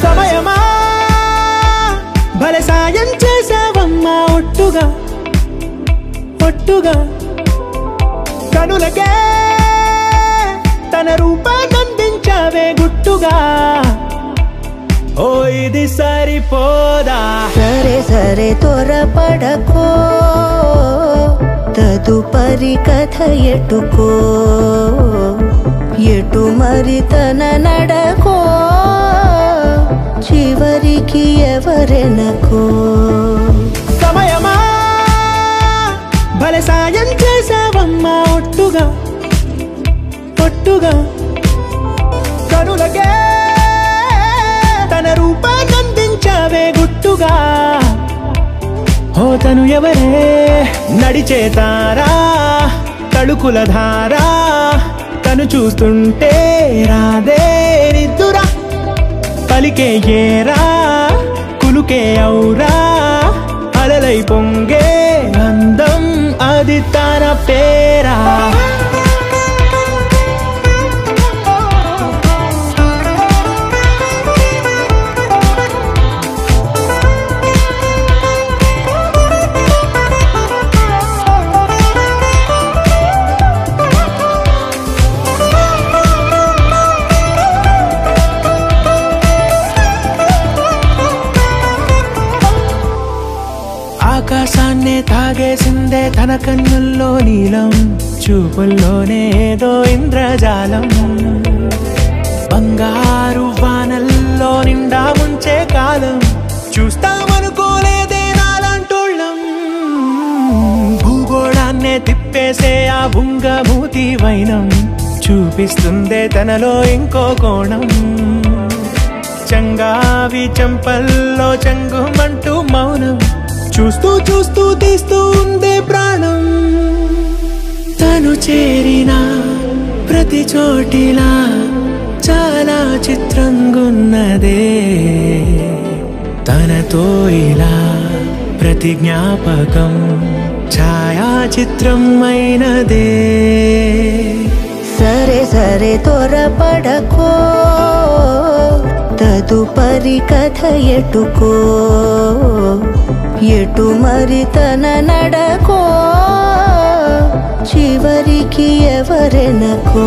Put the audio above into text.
సమయమా భలే సాయం చేసావమ్మా ఒట్టుగా ఒట్టుగా కనులకే తన రూపాన్నందించావే గుట్టుగా ఓ ఇది సరిపోదా సరే సరే త్వరపడకో తదుపరి కథ ఎటుకో ఎటు మరి తన నడకో చివరికి ఎవరెనకో సమయమా భలే సాయం చేసావమ్మా ఒట్టుగా ఒట్టుగా కనులకే తన రూపాన్నందించావే గుట్టుగా ఓ తను ఎవరే నడిచే తారా తళుకుల ధారా తను చూస్తుంటే రాదే నిద్దురా పలికే ఏరా కులుకే ఔరా అలలై పొంగే అందం అది తన పేరా ఆకాశాన్నే తాగేసిందే తన కన్నుల్లో నీలం చూపుల్లోనే ఏదో ఇంద్రజాలం బంగారు వానల్లో నిండా ముంచే కాలం చూస్తామనుకోలేదే నాలాంటోళ్ళం భూగోళాన్నే తిప్పేసే ఆ బుంగమూతి వైనం చూపిస్తుందే తనలో ఇంకో కోణం చంగావి చంపల్లో చంగుమంటూ మౌనం చూస్తూ చూస్తూ తీస్తూ ఉందే ప్రాణం తను చేరిన ప్రతి చోటిలా చాలా చిత్రంగున్నదే తనతో ఇలా ప్రతి జ్ఞాపకం ఛాయాచిత్రం అయినదే సరే సరే త్వరపడకో తదుపరి కథ ఎటుకో ఎటు మరి తన నడకో చివరికి ఎవరెనకో